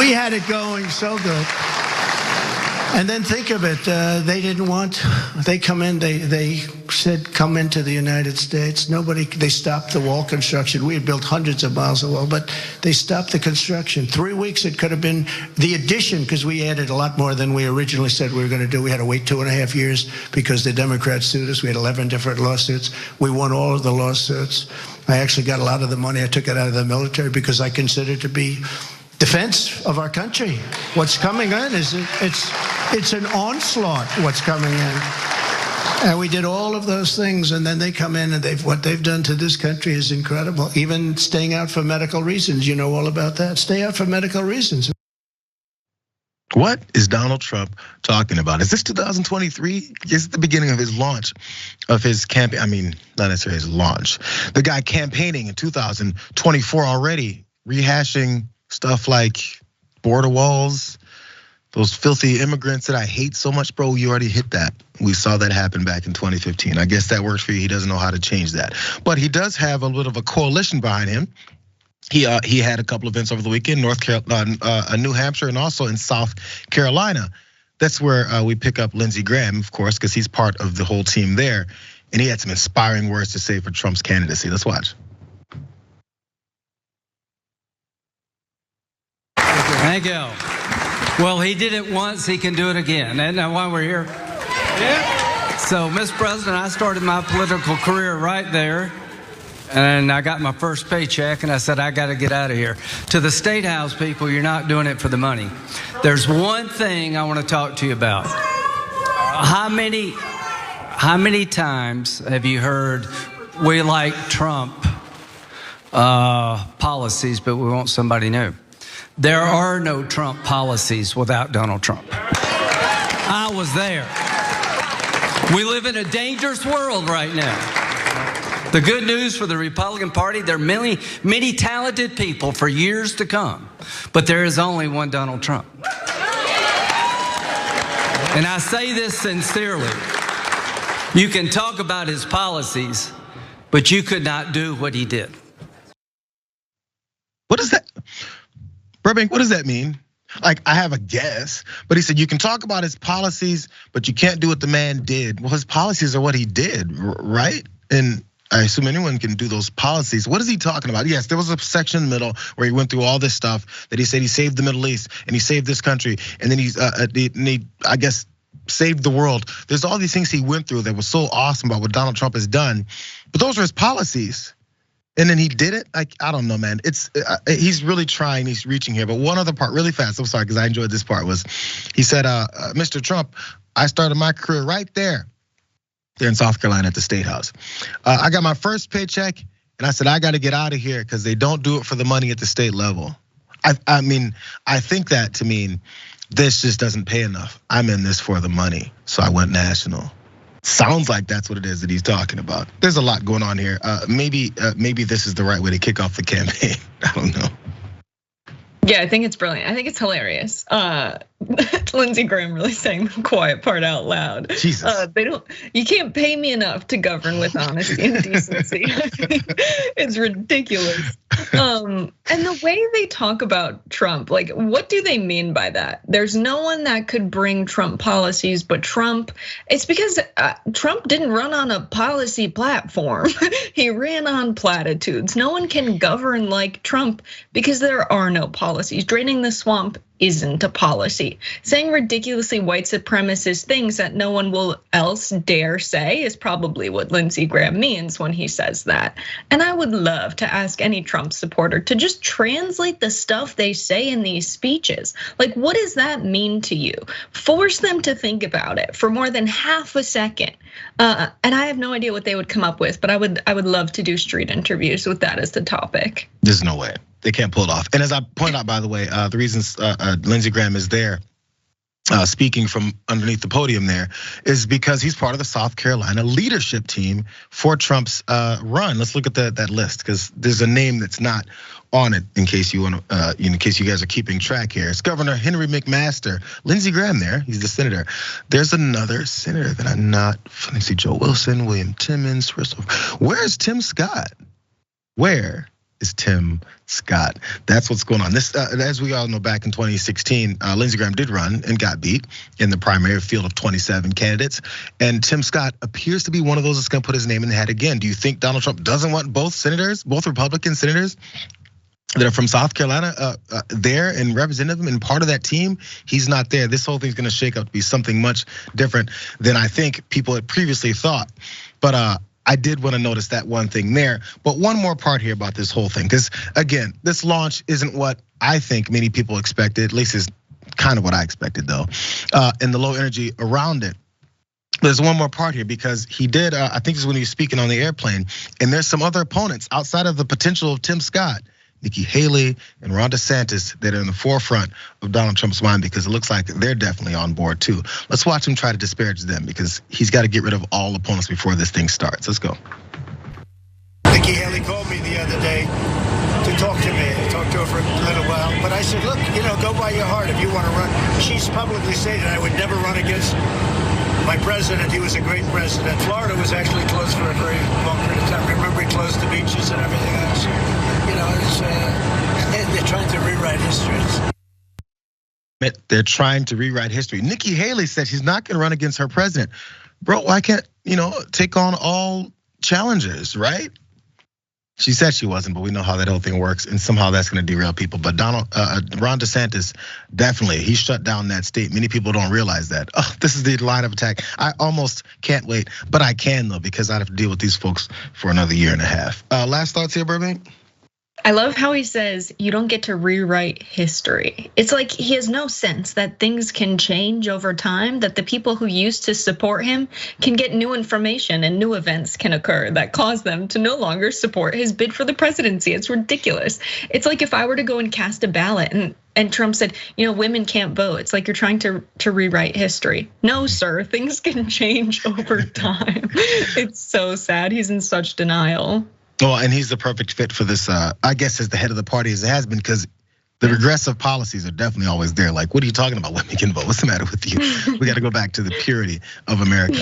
We had it going so good. And then think of it, they come in, they said, come into the United States. They stopped the wall construction. We had built hundreds of miles of wall, but they stopped the construction. 3 weeks, it could have been the addition, because we added a lot more than we originally said we were going to do. We had to wait 2.5 years because the Democrats sued us. We had 11 different lawsuits. We won all of the lawsuits. I actually got a lot of the money. I took it out of the military because I consider it to be defense of our country. What's coming in it's an onslaught, what's coming in. And we did all of those things, and then they come in, and what they've done to this country is incredible. Even staying out for medical reasons, you know all about that. Stay out for medical reasons. What is Donald Trump talking about? Is this 2023? Is it the beginning of his launch of his campaign? I mean, not necessarily his launch. The guy campaigning in 2024 already, rehashing stuff like border walls, those filthy immigrants that I hate so much, bro. You already hit that. We saw that happen back in 2015. I guess that works for you. He doesn't know how to change that. But he does have a bit of a coalition behind him. He had a couple events over the weekend, New Hampshire, and also in South Carolina. That's where we pick up Lindsey Graham, of course, because he's part of the whole team there. And he had some inspiring words to say for Trump's candidacy. Let's watch. Thank you. Well, he did it once, he can do it again. And now why we're here. Yeah. So, Mr. President, I started my political career right there. And I got my first paycheck, and I said, I got to get out of here. To the State House people, you're not doing it for the money. There's one thing I want to talk to you about. How many times have you heard, we like Trump policies, but we want somebody new? There are no Trump policies without Donald Trump. I was there. We live in a dangerous world right now. The good news for the Republican Party, there are many, many talented people for years to come, but there is only one Donald Trump. And I say this sincerely. You can talk about his policies, but you could not do what he did. What is that? Burbank, what does that mean? Like, I have a guess, but he said you can talk about his policies, but you can't do what the man did. Well, his policies are what he did, right? And I assume anyone can do those policies. What is he talking about? Yes, there was a section in the middle where he went through all this stuff that he said he saved the Middle East and he saved this country, and then he I guess, saved the world. There's all these things he went through that was so awesome about what Donald Trump has done, but those are his policies. And then he did it. Like, I don't know, man. He's really trying. He's reaching here. But one other part, really fast. I'm sorry, because I enjoyed this part. Was he said, "Mr. Trump, I started my career right there in South Carolina at the State House. I got my first paycheck, and I said I got to get out of here because they don't do it for the money at the state level." I mean, I think that to mean this just doesn't pay enough. I'm in this for the money, so I went national. Sounds like that's what it is that he's talking about. There's a lot going on here. Maybe this is the right way to kick off the campaign. I don't know. Yeah, I think it's brilliant. I think it's hilarious. Lindsey Graham really saying the quiet part out loud. Jesus. You can't pay me enough to govern with honesty and decency. It's ridiculous. And the way they talk about Trump, like, what do they mean by that? There's no one that could bring Trump policies but Trump. It's because Trump didn't run on a policy platform. He ran on platitudes. No one can govern like Trump because there are no policies. Draining the swamp isn't a policy. Saying ridiculously white supremacist things that no one will else dare say is probably what Lindsey Graham means when he says that. And I would love to ask any Trump supporter to just translate the stuff they say in these speeches. Like, what does that mean to you? Force them to think about it for more than half a second. And I have no idea what they would come up with, but I would love to do street interviews with that as the topic. There's no way. They can't pull it off. And as I pointed out, by the way, the reasons Lindsey Graham is there, speaking from underneath the podium there, is because he's part of the South Carolina leadership team for Trump's run. Let's look at that list, because there's a name that's not on it in case you want to, in case you guys are keeping track here. It's Governor Henry McMaster, Lindsey Graham there. He's the senator. There's another senator that I'm not. Let me see: Joe Wilson, William Timmons. Where's Tim Scott? Where is Tim Scott. That's what's going on. This, as we all know, back in 2016, Lindsey Graham did run and got beat in the primary field of 27 candidates. And Tim Scott appears to be one of those that's gonna put his name in the hat again. Do you think Donald Trump doesn't want both senators, both Republican senators that are from South Carolina there and represent him and part of that team? He's not there. This whole thing's gonna shake up to be something much different than I think people had previously thought. But I did want to notice that one thing there. But one more part here about this whole thing, because again, this launch isn't what I think many people expected, at least is kind of what I expected though, and the low energy around it. There's one more part here because he did, I think this is when he was speaking on the airplane, and there's some other opponents outside of the potential of Tim Scott, Nikki Haley and Ron DeSantis, that are in the forefront of Donald Trump's mind because it looks like they're definitely on board too. Let's watch him try to disparage them because he's got to get rid of all opponents before this thing starts. Let's go. Nikki Haley called me the other day to talk to me. I talked to her for a little while, but I said, look, go by your heart if you want to run. She's publicly stated I would never run against my president. He was a great president. Florida was actually closed for a very long period of time. Remember, he closed the beaches and everything else. They're trying to rewrite history. They're trying to rewrite history. Nikki Haley said she's not gonna run against her president. Bro, why can't, take on all challengers, right? She said she wasn't, but we know how that whole thing works, and somehow that's gonna derail people. But Ron DeSantis, definitely, he shut down that state. Many people don't realize that. Oh, this is the line of attack. I almost can't wait, but I can though, because I'd have to deal with these folks for another year and a half. Last thoughts here, Burbank? I love how he says you don't get to rewrite history. It's like he has no sense that things can change over time, that the people who used to support him can get new information and new events can occur that cause them to no longer support his bid for the presidency. It's ridiculous. It's like if I were to go and cast a ballot and Trump said, women can't vote. It's like you're trying to rewrite history. No, sir, things can change over time. It's so sad. He's in such denial. Well, and he's the perfect fit for this, I guess, as the head of the party as it has been, because the regressive policies are definitely always there. Like, what are you talking about? Women can vote. What's the matter with you? We got to go back to the purity of America.